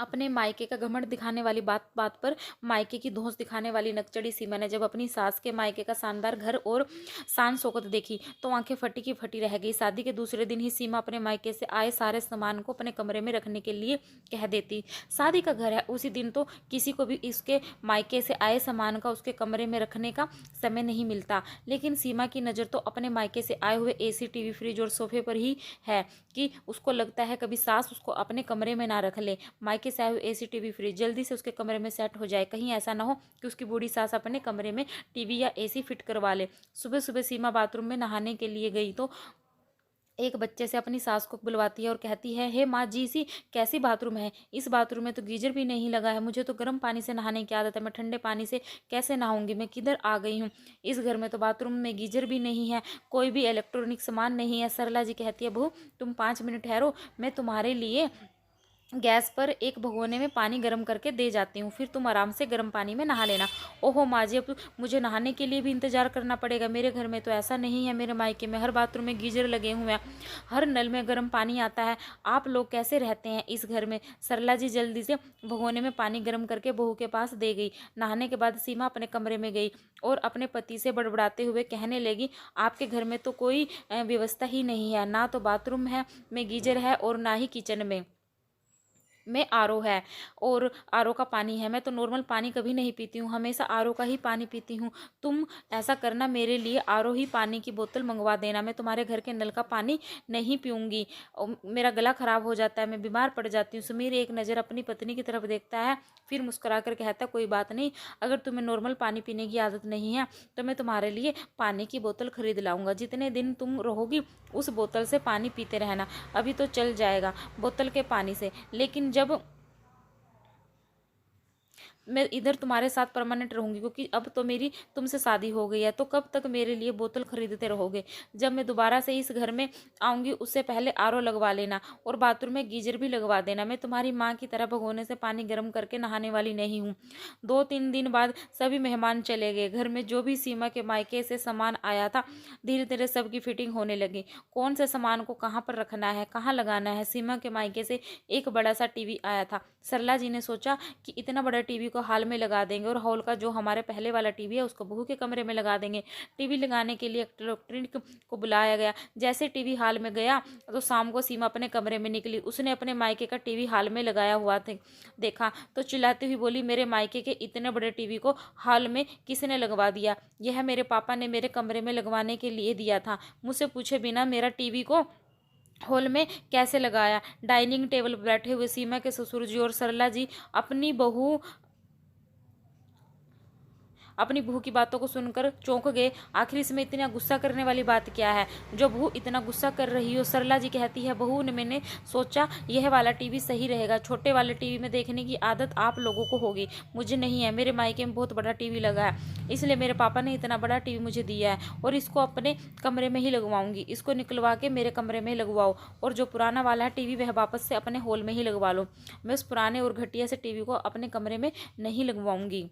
अपने मायके का घमंड दिखाने वाली बात बात पर मायके की धौंस दिखाने वाली नकचढ़ी सीमा ने जब अपनी सास के मायके का शानदार घर और शान शौकत देखी तो आंखें फटी की फटी रह गई। शादी के दूसरे दिन ही सीमा अपने मायके से आए सारे सामान को अपने कमरे में रखने के लिए कह देती। शादी का घर है, उसी दिन तो किसी को भी इसके मायके से आए सामान का उसके कमरे में रखने का समय नहीं मिलता। लेकिन सीमा की नज़र तो अपने मायके से आए हुए एसी, टीवी, फ्रिज और सोफे पर ही है कि उसको लगता है कभी सास उसको अपने कमरे में ना रख ले। मायके से आए हुए एसी, टीवी, फ्रिज जल्दी से उसके कमरे में सेट हो जाए, कहीं ऐसा ना हो कि उसकी बूढ़ी सास अपने कमरे में टीवी या एसी फिट करवा ले। सुबह सुबह सीमा बाथरूम में नहाने के लिए गई तो एक बच्चे से अपनी सास को बुलवाती है और कहती है, हे माँ जी सी, कैसी बाथरूम है? इस बाथरूम में तो गीजर भी नहीं लगा है। मुझे तो गर्म पानी से नहाने की आदत है, मैं ठंडे पानी से कैसे नहाऊंगी? मैं किधर आ गई हूँ? इस घर में तो बाथरूम में गीजर भी नहीं है, कोई भी इलेक्ट्रॉनिक सामान नहीं है। सरला जी कहती है, बहू तुम 5 मिनट ठहरो, मैं तुम्हारे लिए गैस पर एक भगोने में पानी गर्म करके दे जाती हूँ, फिर तुम आराम से गर्म पानी में नहा लेना। ओहो माँ जी, अब मुझे नहाने के लिए भी इंतजार करना पड़ेगा। मेरे घर में तो ऐसा नहीं है, मेरे मायके में हर बाथरूम में गीजर लगे हुए हैं, हर नल में गर्म पानी आता है। आप लोग कैसे रहते हैं इस घर में? सरला जी जल्दी से भगोने में पानी गर्म करके बहू के पास दे गई। नहाने के बाद सीमा अपने कमरे में गई और अपने पति से बड़बड़ाते हुए कहने लगी, आपके घर में तो कोई व्यवस्था ही नहीं है, ना तो बाथरूम है में गीजर है और ना ही किचन में आरओ है और आरओ का पानी है। मैं तो नॉर्मल पानी कभी नहीं पीती हूँ, हमेशा आरओ का ही पानी पीती हूँ। तुम ऐसा करना, मेरे लिए आरओ ही पानी की बोतल मंगवा देना, मैं तुम्हारे घर के नल का पानी नहीं पीऊँगी, मेरा गला ख़राब हो जाता है, मैं बीमार पड़ जाती हूँ। समीर एक नज़र अपनी पत्नी की तरफ देखता है, फिर मुस्कुरा कर कहता है, कोई बात नहीं, अगर तुम्हें नॉर्मल पानी पीने की आदत नहीं है तो मैं तुम्हारे लिए पानी की बोतल खरीद लाऊंगा। जितने दिन तुम रहोगी उस बोतल से पानी पीते रहना, अभी तो चल जाएगा बोतल के पानी से, लेकिन जब मैं इधर तुम्हारे साथ परमानेंट रहूंगी, क्योंकि अब तो मेरी तुमसे शादी हो गई है, तो कब तक मेरे लिए बोतल खरीदते रहोगे? जब मैं दोबारा से इस घर में आऊंगी उससे पहले आरओ लगवा लेना और बाथरूम में गीजर भी लगवा देना। मैं तुम्हारी माँ की तरह भगोने से पानी गर्म करके नहाने वाली नहीं हूँ। 2-3 दिन बाद सभी मेहमान चले गए। घर में जो भी सीमा के मायके से सामान आया था धीरे धीरे सबकी फिटिंग होने लगी। कौन से सामान को कहाँ पर रखना है, कहाँ लगाना है। सीमा के मायके से एक बड़ा सा टीवी आया था। सरला जी ने सोचा कि इतना बड़ा टीवी को हॉल में लगा देंगे और हॉल का जो हमारे पहले वाला टीवी है उसको बहू के कमरे में लगा देंगे। टीवी लगाने के लिए इलेक्ट्रॉनिक को बुलाया गया। जैसे टीवी हॉल में गया तो शाम को सीमा अपने कमरे में निकली। उसने अपने मायके का टीवी हॉल में लगाया हुआ थे देखा तो चिल्लाती हुई बोली, मेरे मायके के इतने बड़े टीवी को हॉल में किसने लगवा दिया? यह मेरे पापा ने मेरे कमरे में लगवाने के लिए दिया था, मुझसे पूछे बिना मेरा टीवी को हॉल में कैसे लगाया? डाइनिंग टेबल पर बैठे हुए सीमा के ससुर जी और सरला जी अपनी बहू की बातों को सुनकर चौंक गए। आखिर इसमें इतना गुस्सा करने वाली बात क्या है जो बहू इतना गुस्सा कर रही हो? सरला जी कहती है, बहू ने मैंने सोचा यह वाला टीवी सही रहेगा, छोटे वाले टीवी में देखने की आदत आप लोगों को होगी, मुझे नहीं है। मेरे मायके में बहुत बड़ा टीवी लगा है, इसलिए मेरे पापा ने इतना बड़ा टीवी मुझे दिया है और इसको अपने कमरे में ही लगवाऊंगी। इसको निकलवा के मेरे कमरे में लगवाओ और जो पुराना वाला है टीवी वह वापस से अपने हॉल में ही लगवा लो। मैं उस पुराने और घटिया से टीवी को अपने कमरे में नहीं लगवाऊंगी,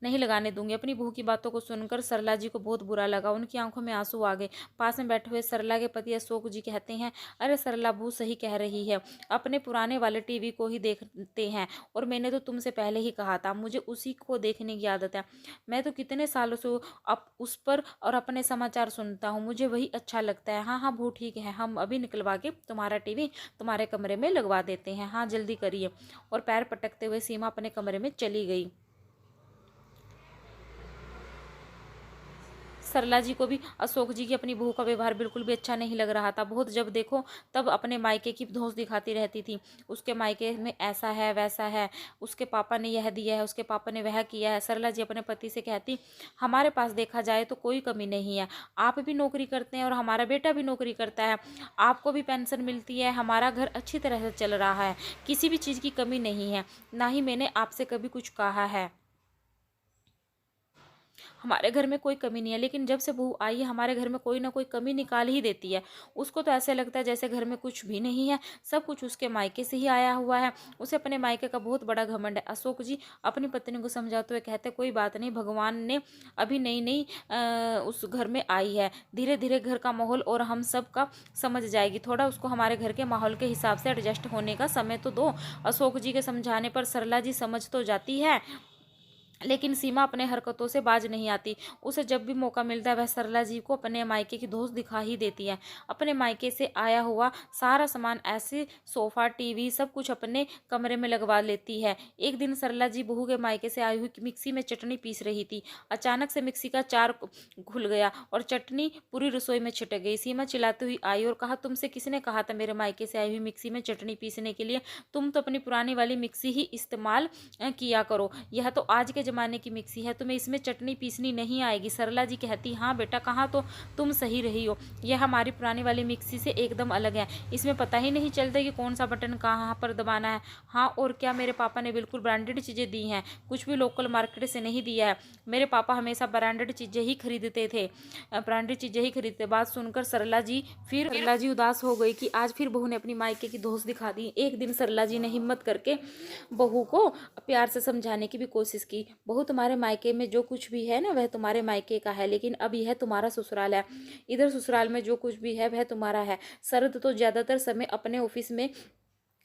नहीं लगाने दूंगी। अपनी बहू की बातों को सुनकर सरला जी को बहुत बुरा लगा, उनकी आंखों में आंसू आ गए। पास में बैठे हुए सरला के पति अशोक जी कहते हैं, अरे सरला, बहू सही कह रही है, अपने पुराने वाले टीवी को ही देखते हैं और मैंने तो तुमसे पहले ही कहा था, मुझे उसी को देखने की आदत है। मैं तो कितने सालों से अब उस पर और अपने समाचार सुनता हूँ, मुझे वही अच्छा लगता है। हाँ हाँ बहू ठीक है, हम अभी निकलवा के तुम्हारा टीवी तुम्हारे कमरे में लगवा देते हैं, हाँ जल्दी करिए। और पैर पटकते हुए सीमा अपने कमरे में चली गई। सरला जी को भी अशोक जी की अपनी बहू का व्यवहार बिल्कुल भी अच्छा नहीं लग रहा था। बहुत जब देखो तब अपने मायके की धौंस दिखाती रहती थी, उसके मायके में ऐसा है वैसा है, उसके पापा ने यह दिया है, उसके पापा ने वह किया है। सरला जी अपने पति से कहती, हमारे पास देखा जाए तो कोई कमी नहीं है, आप भी नौकरी करते हैं और हमारा बेटा भी नौकरी करता है, आपको भी पेंशन मिलती है, हमारा घर अच्छी तरह से चल रहा है, किसी भी चीज़ की कमी नहीं है, ना ही मैंने आपसे कभी कुछ कहा है। हमारे घर में कोई कमी नहीं है, लेकिन जब से बहू आई है हमारे घर में कोई ना कोई कमी निकाल ही देती है। उसको तो ऐसे लगता है जैसे घर में कुछ भी नहीं है, सब कुछ उसके मायके से ही आया हुआ है। उसे अपने मायके का बहुत बड़ा घमंड है। अशोक जी अपनी पत्नी को समझाते हुए कहते, कोई बात नहीं, भगवान ने अभी नई नई उस घर में आई है, धीरे धीरे घर का माहौल और हम सब का समझ जाएगी, थोड़ा उसको हमारे घर के माहौल के हिसाब से एडजस्ट होने का समय तो दो। अशोक जी के समझाने पर सरला जी समझ तो जाती है, लेकिन सीमा अपने हरकतों से बाज नहीं आती। उसे जब भी मौका मिलता है वह सरला जी को अपने मायके की धौंस दिखा ही देती है। अपने मायके से आया हुआ सारा सामान, ऐसे सोफा टीवी सब कुछ अपने कमरे में लगवा लेती है। एक दिन सरला जी बहू के मायके से आई हुई मिक्सी में चटनी पीस रही थी। अचानक से मिक्सी का जार घुल गया और चटनी पूरी रसोई में छिटक गई। सीमा चिल्लाती हुई आई और कहा, तुमसे किसने कहा था मेरे मायके से आई हुई मिक्सी में चटनी पीसने के लिए? तुम तो अपनी पुरानी वाली मिक्सी ही इस्तेमाल किया करो। यह तो आज के जमाने की मिक्सी है, तुम्हें इसमें चटनी पीसनी नहीं आएगी। सरला जी कहती, हाँ बेटा, कहाँ तो तुम सही रही हो, यह हमारी पुरानी वाली मिक्सी से एकदम अलग है। इसमें पता ही नहीं चलता कि कौन सा बटन कहाँ पर दबाना है। हाँ और क्या, मेरे पापा ने बिल्कुल ब्रांडेड चीज़ें दी हैं, कुछ भी लोकल मार्केट से नहीं दिया है। मेरे पापा हमेशा ब्रांडेड चीज़ें ही खरीदते थे, ब्रांडेड चीज़ें ही खरीदते। बात सुनकर सरला जी उदास हो गई कि आज फिर बहू ने अपनी मायके की धौंस दिखा दी। एक दिन सरला जी ने हिम्मत करके बहू को प्यार से समझाने की भी कोशिश की। बहू, तुम्हारे मायके में जो कुछ भी है ना वह तुम्हारे मायके का है, लेकिन अब यह तुम्हारा ससुराल है। इधर ससुराल में जो कुछ भी है वह तुम्हारा है। शरद तो ज्यादातर समय अपने ऑफिस में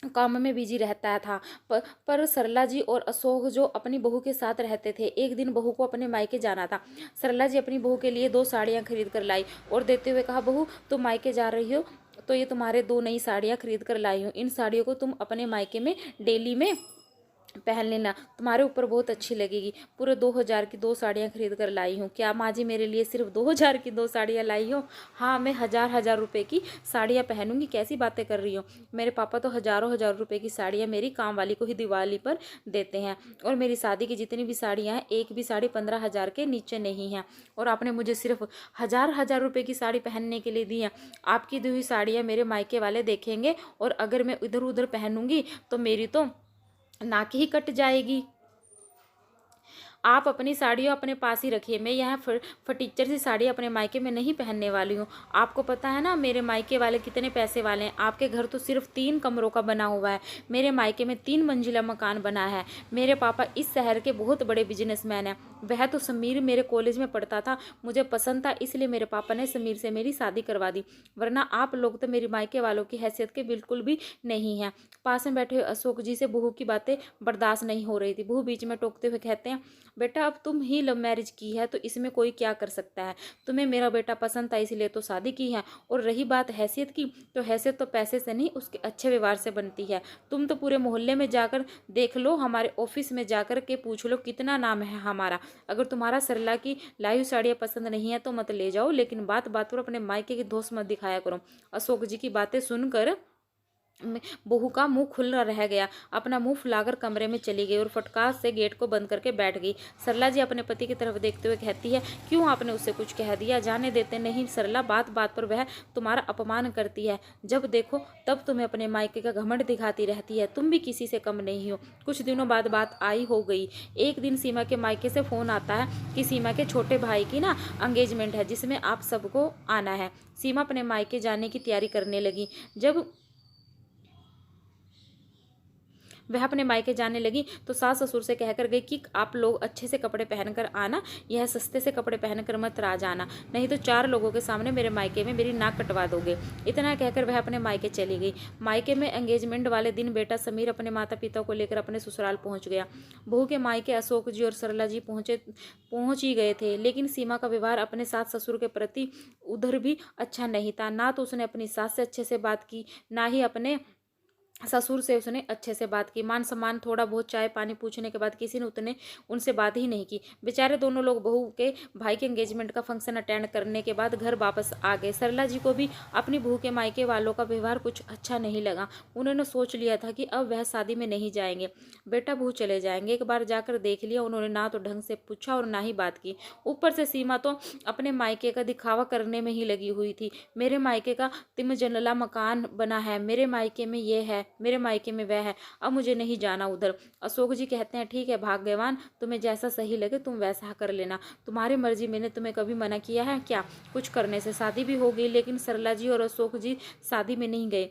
काम में बिजी रहता था, पर सरला जी और अशोक जो अपनी बहू के साथ रहते थे। एक दिन बहू को अपने मायके जाना था। सरला जी अपनी बहू के लिए 2 साड़ियाँ खरीद कर लाई और देते हुए कहा, बहू तुम मायके जा रही हो तो ये तुम्हारे 2 नई साड़ियाँ खरीद कर लाई हूँ। इन साड़ियों को तुम अपने मायके में डेली में पहन लेना, तुम्हारे ऊपर बहुत अच्छी लगेगी। पूरे 2000 की 2 साड़ियाँ खरीद कर लाई हूँ। क्या माँ जी मेरे लिए सिर्फ 2000 की 2 साड़ियाँ लाई हो? हाँ, मैं हजार रुपए की साड़ियाँ पहनूंगी, कैसी बातें कर रही हो? मेरे पापा तो हजार रुपए की साड़ियाँ मेरी काम वाली को ही दिवाली पर देते हैं, और मेरी शादी की जितनी भी साड़ियाँ हैं एक भी साड़ी 15,000 के नीचे नहीं है, और आपने मुझे सिर्फ हजार रुपए की साड़ी पहनने के लिए दी है। आपकी दी हुई साड़ियाँ मेरे मायके वाले देखेंगे, और अगर मैं इधर उधर पहनूंगी तो मेरी तो नाक ही कट जाएगी। आप अपनी साड़ियों अपने पास ही रखिए, मैं यह फटीचर सी साड़ी अपने मायके में नहीं पहनने वाली हूँ। आपको पता है ना मेरे मायके वाले कितने पैसे वाले हैं। आपके घर तो सिर्फ 3 कमरों का बना हुआ है, मेरे मायके में 3 मंजिला मकान बना है। मेरे पापा इस शहर के बहुत बड़े बिजनेसमैन हैं। वह तो समीर मेरे कॉलेज में पढ़ता था, मुझे पसंद था, इसलिए मेरे पापा ने समीर से मेरी शादी करवा दी, वरना आप लोग तो मेरी मायके वालों की हैसियत के बिल्कुल भी नहीं हैं। पास में बैठे हुए अशोक जी से बहू की बातें बर्दाश्त नहीं हो रही थी। बहू बीच में टोकते हुए कहते हैं, बेटा अब तुम ही लव मैरिज की है तो इसमें कोई क्या कर सकता है। तुम्हें मेरा बेटा पसंद था इसलिए तो शादी की है, और रही बात हैसियत की, तो हैसियत तो पैसे से नहीं उसके अच्छे व्यवहार से बनती है। तुम तो पूरे मोहल्ले में जाकर देख लो, हमारे ऑफिस में जाकर के पूछ लो कितना नाम है हमारा। अगर तुम्हारा सरला की लाई हुई साड़ियाँ पसंद नहीं है तो मत ले जाओ, लेकिन बात बात पर अपने मायके की दोस्त मत दिखाया करो। अशोक जी की बातें सुनकर बहू का मुंह खुला रह गया, अपना मुंह फुलाकर कमरे में चली गई और फटकार से गेट को बंद करके बैठ गई। सरला जी अपने पति की तरफ देखते हुए कहती है, क्यों आपने उससे कुछ कह दिया? जाने देते नहीं सरला, बात बात पर वह तुम्हारा अपमान करती है, जब देखो तब तुम्हें अपने मायके का घमंड दिखाती रहती है, तुम भी किसी से कम नहीं हो। कुछ दिनों बाद बात आई हो गई। एक दिन सीमा के मायके से फोन आता है कि सीमा के छोटे भाई की ना एंगेजमेंट है, जिसमें आप सबको आना है। सीमा अपने मायके जाने की तैयारी करने लगी। जब वह अपने मायके जाने लगी तो सास ससुर से कहकर गई कि आप लोग अच्छे से कपड़े पहनकर आना, यह सस्ते से कपड़े पहनकर मत आ जाना, नहीं तो 4 लोगों के सामने मेरे मायके में मेरी नाक कटवा दोगे। इतना कहकर वह अपने मायके चली गई। मायके में एंगेजमेंट वाले दिन बेटा समीर अपने माता पिता को लेकर अपने ससुराल पहुंच गया। बहू के मायके अशोक जी और सरला जी पहुंच ही गए थे, लेकिन सीमा का व्यवहार अपने सास ससुर के प्रति उधर भी अच्छा नहीं था। ना तो उसने अपनी सास से अच्छे से बात की, ना ही अपने ससुर से उसने अच्छे से बात की। मान सम्मान थोड़ा बहुत चाय पानी पूछने के बाद किसी ने उनसे बात ही नहीं की। बेचारे दोनों लोग बहू के भाई के एंगेजमेंट का फंक्शन अटेंड करने के बाद घर वापस आ गए। सरला जी को भी अपनी बहू के मायके वालों का व्यवहार कुछ अच्छा नहीं लगा। उन्होंने सोच लिया था कि अब वह शादी में नहीं जाएंगे, बेटा बहू चले जाएंगे। एक बार जाकर देख लिया उन्होंने, ना तो ढंग से पूछा और ना ही बात की। ऊपर से सीमा तो अपने मायके का दिखावा करने में ही लगी हुई थी। मेरे मायके का तिमजनला मकान बना है, मेरे मायके में ये है, मेरे मायके में वह है, अब मुझे नहीं जाना उधर। अशोक जी कहते हैं ठीक है भाग्यवान, तुम्हें जैसा सही लगे तुम वैसा कर लेना, तुम्हारी मर्जी, मैंने तुम्हें कभी मना किया है क्या कुछ करने से? शादी भी हो गई, लेकिन सरला जी और अशोक जी शादी में नहीं गए,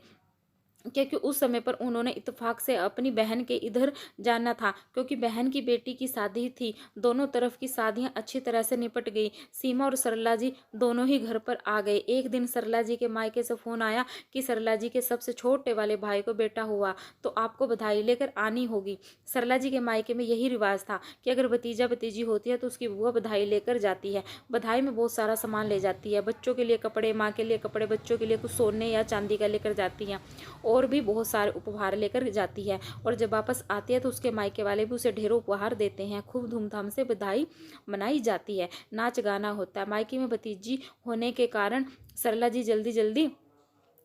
क्योंकि उस समय पर उन्होंने इत्तेफाक से अपनी बहन के इधर जाना था, क्योंकि बहन की बेटी की शादी थी। दोनों तरफ की शादियां अच्छी तरह से निपट गई। सीमा और सरला जी दोनों ही घर पर आ गए। एक दिन सरला जी के मायके से फोन आया कि सरला जी के सबसे छोटे वाले भाई को बेटा हुआ, तो आपको बधाई लेकर आनी होगी। सरला जी के मायके में यही रिवाज था कि अगर भतीजा भतीजी होती है तो उसकी बुआ बधाई लेकर जाती है। बधाई में बहुत सारा सामान ले जाती है, बच्चों के लिए कपड़े, माँ के लिए कपड़े, बच्चों के लिए कुछ सोने या चांदी का लेकर जाती है, और भी बहुत सारे उपहार लेकर जाती है। और जब वापस आती है तो उसके मायके वाले भी उसे ढेरों उपहार देते हैं। खूब धूमधाम से बधाई मनाई जाती है, नाच गाना होता है। मायके में भतीजी होने के कारण सरला जी जल्दी जल्दी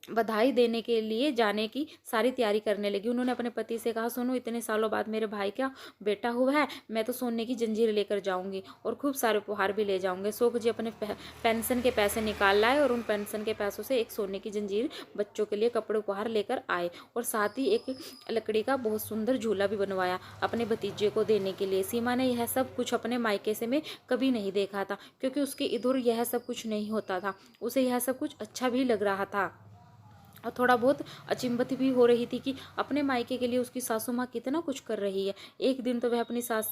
बधाई देने के लिए जाने की सारी तैयारी करने लगी। उन्होंने अपने पति से कहा, सुनो, इतने सालों बाद मेरे भाई का बेटा हुआ है, मैं तो सोने की जंजीर लेकर जाऊंगी और खूब सारे उपहार भी ले जाऊंगे। शोक जी अपने पेंशन के पैसे निकाल लाए और उन पेंशन के पैसों से एक सोने की जंजीर, बच्चों के लिए कपड़े उपहार लेकर आए, और साथ ही एक लकड़ी का बहुत सुंदर झूला भी बनवाया अपने भतीजे को देने के लिए। सीमा ने यह सब कुछ अपने मायके से में कभी नहीं देखा था, क्योंकि उसके इधर यह सब कुछ नहीं होता था। उसे यह सब कुछ अच्छा भी लग रहा था और थोड़ा बहुत अचिंभित भी हो रही थी कि अपने मायके के लिए उसकी सासू माँ कितना कुछ कर रही है। एक दिन तो वह अपनी सास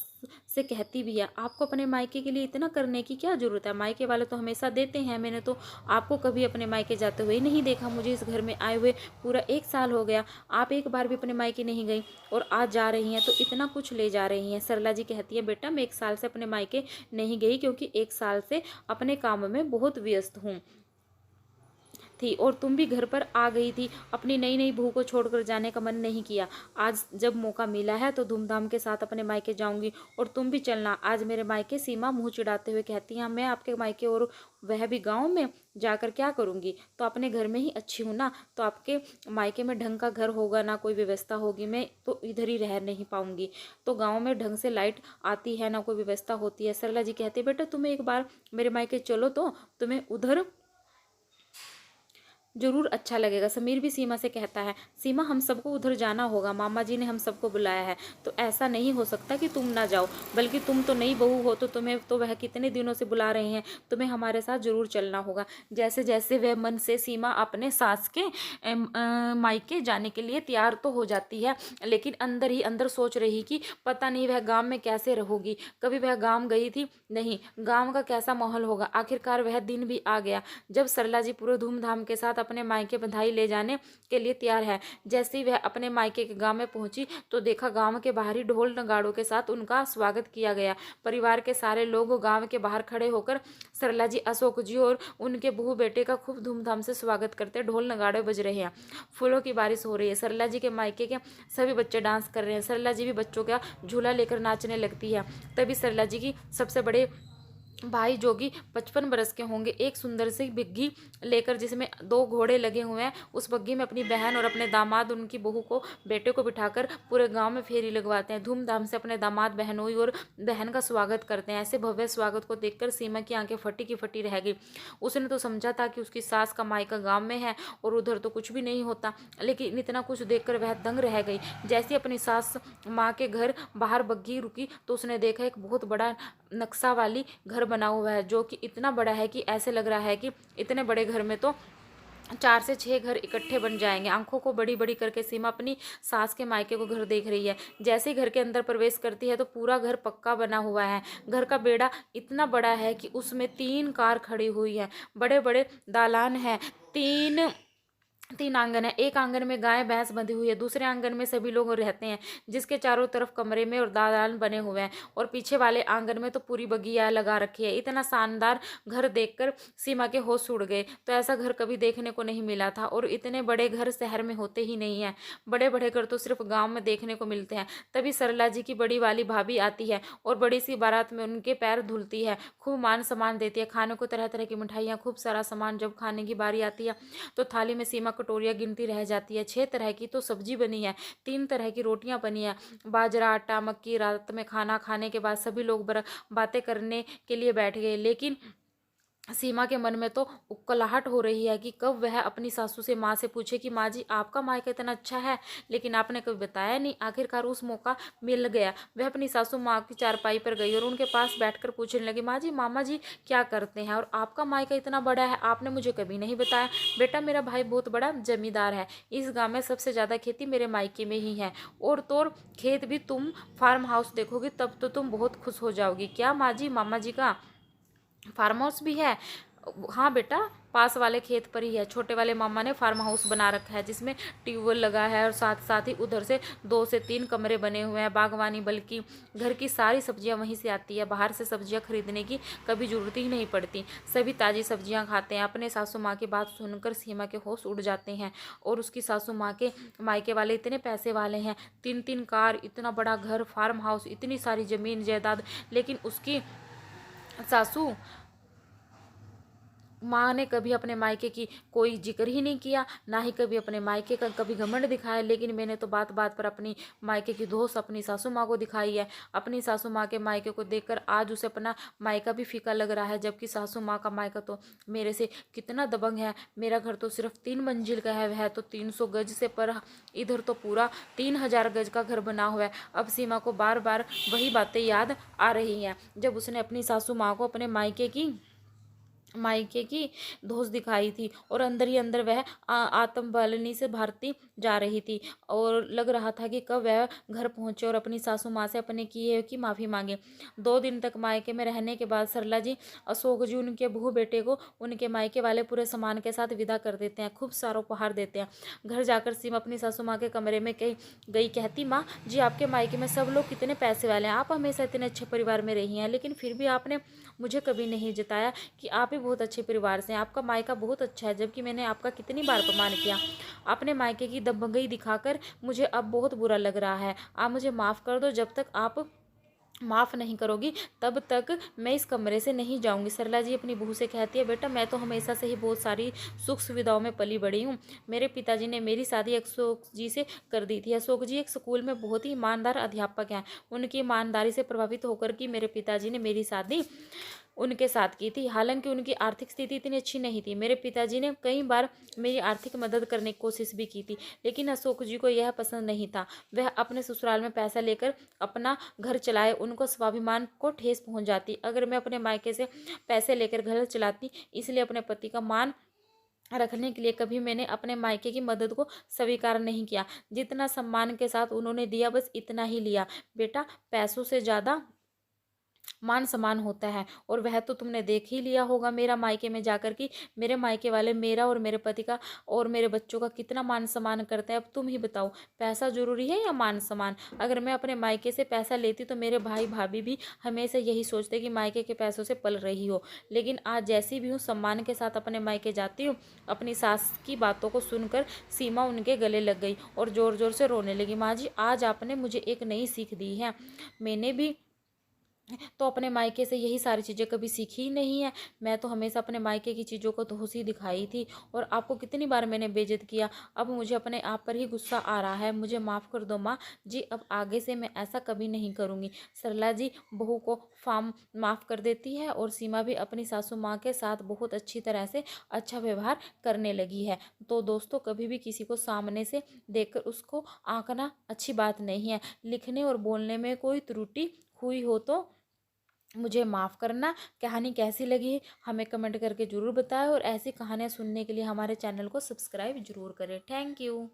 से कहती भी है, आपको अपने मायके के लिए इतना करने की क्या जरूरत है, मायके वाले तो हमेशा देते हैं, मैंने तो आपको कभी अपने मायके जाते हुए नहीं देखा, मुझे इस घर में आए हुए पूरा 1 साल हो गया, आप एक बार भी अपने मायके नहीं गई और आज जा रही हैं तो इतना कुछ ले जा रही हैं। सरला जी कहती है, बेटा मैं 1 साल से अपने मायके नहीं गई, क्योंकि 1 साल से अपने काम में बहुत व्यस्त हूँ थी, और तुम भी घर पर आ गई थी, अपनी नई नई बहू को छोड़कर जाने का मन नहीं किया। आज जब मौका मिला है तो धूमधाम के साथ अपने मायके जाऊंगी, और तुम भी चलना आज मेरे मायके। सीमा मुंह चिढ़ाते हुए कहती है, मैं आपके मायके और वह भी गांव में जाकर क्या करूंगी, तो अपने घर में ही अच्छी हूँ ना। तो आपके मायके में ढंग का घर होगा ना, कोई व्यवस्था होगी, मैं तो इधर ही रह नहीं पाऊंगी। तो गाँव में ढंग से लाइट आती है ना, कोई व्यवस्था होती है। सरला जी कहती है, बेटा तुम्हें एक बार मेरे मायके चलो तो तुम्हें उधर जरूर अच्छा लगेगा। समीर भी सीमा से कहता है, सीमा हम सबको उधर जाना होगा, मामा जी ने हम सबको बुलाया है, तो ऐसा नहीं हो सकता कि तुम ना जाओ, बल्कि तुम तो नई बहू हो, तो तुम्हें तो वह कितने दिनों से बुला रहे हैं, तुम्हें हमारे साथ जरूर चलना होगा। जैसे जैसे वह मन से सीमा अपने सास के मायके जाने के लिए तैयार तो हो जाती है, लेकिन अंदर ही अंदर सोच रही कि पता नहीं वह गाँव में कैसे रहोगी, कभी वह गाँव गई थी नहीं, गाँव का कैसा माहौल होगा। आखिरकार वह दिन भी आ गया जब सरला जी पूरे धूमधाम के साथ अपने मायके बधाई ले जाने के लिए तैयार है। जैसे ही वह अपने मायके के गांव में पहुंची तो देखा गांव के बाहरी ढोल नगाड़ों के साथ उनका स्वागत किया गया। परिवार के सारे लोग गांव के बाहर खड़े होकर सरला जी, अशोक जी और उनके बहू बेटे का खूब धूमधाम से स्वागत करते। ढोल नगाड़े बज रहे हैं, फूलों की बारिश हो रही है। सरला जी के मायके के सभी बच्चे डांस कर रहे हैं। सरला जी भी बच्चों का झूला लेकर नाचने लगती है। तभी सरला जी की सबसे बड़े भाई जो कि 55 बरस के होंगे, एक सुंदर सी बिग्घी लेकर जिसमें 2 घोड़े लगे हुए हैं, उस बग्घी में अपनी बहन और अपने दामाद, उनकी बहू को, बेटे को बिठाकर पूरे गांव में फेरी लगवाते हैं। धूमधाम से अपने दामाद, बहनोई और बहन का स्वागत करते हैं। ऐसे भव्य स्वागत को देखकर सीमा की आंखें फटी की फटी रह गई। उसने तो समझा था कि उसकी सास का मायका गाँव में है और उधर तो कुछ भी नहीं होता, लेकिन इतना कुछ देखकर वह दंग रह गई। जैसे अपनी सास माँ के घर बाहर बग्घी रुकी तो उसने देखा एक बहुत बड़ा नक्शा वाली घर बना हुआ है, जो कि इतना बड़ा है कि ऐसे लग रहा है कि इतने बड़े घर में तो 4 से 6 घर इकट्ठे बन जाएंगे। आंखों को बड़ी बड़ी करके सीमा अपनी सास के मायके को घर देख रही है। जैसे ही घर के अंदर प्रवेश करती है तो पूरा घर पक्का बना हुआ है। घर का बेड़ा इतना बड़ा है कि उसमें 3 कार खड़ी हुई है। बड़े बड़े दालान है, 3 आंगन है। एक आंगन में गाय भैंस बंधी हुई है, दूसरे आंगन में सभी लोग रहते हैं, जिसके चारों तरफ कमरे में और दालान बने हुए हैं, और पीछे वाले आंगन में तो पूरी बगिया लगा रखी है। इतना शानदार घर देखकर सीमा के होश उड़ गए। तो ऐसा घर कभी देखने को नहीं मिला था, और इतने बड़े घर शहर में होते ही नहीं है। बड़े बड़े घर तो सिर्फ गाँव में देखने को मिलते हैं। तभी सरला जी की बड़ी वाली भाभी आती है और बड़ी सी बारात में उनके पैर धुलती है, खूब मान सम्मान देती है। खाने को तरह तरह की मिठाइयाँ, खूब सारा सामान। जब खाने की बारी आती है तो थाली में सीमा कटोरियाँ गिनती रह जाती है। 6 तरह की तो सब्जी बनी है, 3 तरह की रोटियां बनी है, बाजरा, आटा, मक्की। रात में खाना खाने के बाद सभी लोग बातें करने के लिए बैठ गए, लेकिन सीमा के मन में तो उकलाहट हो रही है कि कब वह अपनी सासू से माँ से पूछे कि माँ जी आपका मायका इतना अच्छा है, लेकिन आपने कभी बताया नहीं। आखिरकार उस मौका मिल गया। वह अपनी सासू माँ की चारपाई पर गई और उनके पास बैठकर पूछने लगी, माँ जी मामा जी क्या करते हैं और आपका मायका इतना बड़ा है, आपने मुझे कभी नहीं बताया। बेटा मेरा भाई बहुत बड़ा जमींदार है, इस गाँव में सबसे ज़्यादा खेती मेरे मायके में ही है, और तो और खेत भी तुम फार्म हाउस देखोगी तब तो तुम बहुत खुश हो जाओगी। क्या माँ जी मामा जी का फार्म हाउस भी है? हाँ बेटा, पास वाले खेत पर ही है। छोटे वाले मामा ने फार्म हाउस बना रखा है जिसमें ट्यूबवेल लगा है और साथ साथ ही उधर से 2 से 3 कमरे बने हुए हैं, बागवानी, बल्कि घर की सारी सब्जियां वहीं से आती है। बाहर से सब्जियां खरीदने की कभी जरूरत ही नहीं पड़ती, सभी ताज़ी सब्जियां खाते हैं। अपने सासू माँ की बात सुनकर सीमा के होश उड़ जाते हैं। और उसकी सासू माँ के मायके वाले इतने पैसे वाले हैं, 3 3 कार, इतना बड़ा घर, फार्म हाउस, इतनी सारी जमीन जायदाद, लेकिन उसकी सासू माँ ने कभी अपने मायके की कोई जिक्र ही नहीं किया, ना ही कभी अपने मायके का कभी घमंड दिखाया। लेकिन मैंने तो बात बात पर अपनी मायके की दोस्त अपनी सासू माँ को दिखाई है। अपनी सासू माँ के मायके को देखकर आज उसे अपना मायका भी फीका लग रहा है, जबकि सासू माँ का मायका तो मेरे से कितना दबंग है। मेरा घर तो सिर्फ 3 मंजिल का है, वह तो 300 गज से, पर इधर तो पूरा 3000 गज का घर बना हुआ है। अब सीमा को बार बार वही बातें याद आ रही हैं जब उसने अपनी सासू माँ को अपने मायके की धौंस दिखाई थी, और अंदर ही अंदर वह आत्मबलिनी से भारती जा रही थी। और लग रहा था कि कब वह घर पहुंचे और अपनी सासू माँ से अपने किए की माफ़ी मांगे। 2 दिन तक मायके में रहने के बाद सरला जी, अशोक जी उनके बहू बेटे को उनके मायके वाले पूरे सामान के साथ विदा कर देते हैं, खूब सारा उपहार देते हैं। घर जाकर सीमा अपनी सासू माँ के कमरे में गई कहती, माँ जी आपके मायके में सब लोग कितने पैसे वाले हैं, आप हमेशा इतने अच्छे परिवार में रही हैं, लेकिन फिर भी आपने मुझे कभी नहीं जताया कि आप भी बहुत अच्छे परिवार से हैं, आपका मायका बहुत अच्छा है, जबकि मैंने आपका कितनी बार अपमान किया। आपने मायके की दबंगई दिखाकर मुझे अब बहुत बुरा लग रहा है। आप मुझे माफ़ कर दो, जब तक आप माफ़ नहीं करोगी तब तक मैं इस कमरे से नहीं जाऊंगी। सरला जी अपनी बहू से कहती है, बेटा मैं तो हमेशा से ही बहुत सारी सुख सुविधाओं में पली बड़ी हूँ। मेरे पिताजी ने मेरी शादी अशोक जी से कर दी थी। अशोक जी एक स्कूल में बहुत ही ईमानदार अध्यापक हैं। उनकी ईमानदारी से प्रभावित होकर कि मेरे पिताजी ने मेरी शादी उनके साथ की थी। हालांकि उनकी आर्थिक स्थिति इतनी अच्छी नहीं थी। मेरे पिताजी ने कई बार मेरी आर्थिक मदद करने की कोशिश भी की थी, लेकिन अशोक जी को यह पसंद नहीं था। वह अपने ससुराल में पैसा लेकर अपना घर चलाए, उनको स्वाभिमान को ठेस पहुंच जाती अगर मैं अपने मायके से पैसे लेकर घर चलाती। इसलिए अपने पति का मान रखने के लिए कभी मैंने अपने मायके की मदद को स्वीकार नहीं किया। जितना सम्मान के साथ उन्होंने दिया बस इतना ही लिया। बेटा पैसों से ज़्यादा मान सम्मान होता है, और वह तो तुमने देख ही लिया होगा मेरा मायके में जाकर कि मेरे मायके वाले मेरा और मेरे पति का और मेरे बच्चों का कितना मान सम्मान करते हैं। अब तुम ही बताओ, पैसा जरूरी है या मान सम्मान? अगर मैं अपने मायके से पैसा लेती तो मेरे भाई भाभी भी हमेशा यही सोचते कि मायके के पैसों से पल रही हो। लेकिन आज जैसी भी हूँ सम्मान के साथ अपने मायके जाती हूँ। अपनी सास की बातों को सुनकर सीमा उनके गले लग गई और जोर जोर से रोने लगी। माँ जी आज आपने मुझे एक नई सीख दी है। मैंने भी तो अपने मायके से यही सारी चीज़ें कभी सीखी ही नहीं है। मैं तो हमेशा अपने मायके की चीज़ों को दोषी दिखाई थी, और आपको कितनी बार मैंने बेइज्जत किया। अब मुझे अपने आप पर ही गुस्सा आ रहा है। मुझे माफ़ कर दो माँ जी, अब आगे से मैं ऐसा कभी नहीं करूँगी। सरला जी बहू को माफ़ कर देती है, और सीमा भी अपनी सासू माँ के साथ बहुत अच्छी तरह से अच्छा व्यवहार करने लगी है। तो दोस्तों कभी भी किसी को सामने से देखकर उसको आंकना अच्छी बात नहीं है। लिखने और बोलने में कोई त्रुटि हुई हो तो मुझे माफ़ करना। कहानी कैसी लगी हमें कमेंट करके ज़रूर बताएं, और ऐसी कहानियाँ सुनने के लिए हमारे चैनल को सब्सक्राइब ज़रूर करें। Thank you.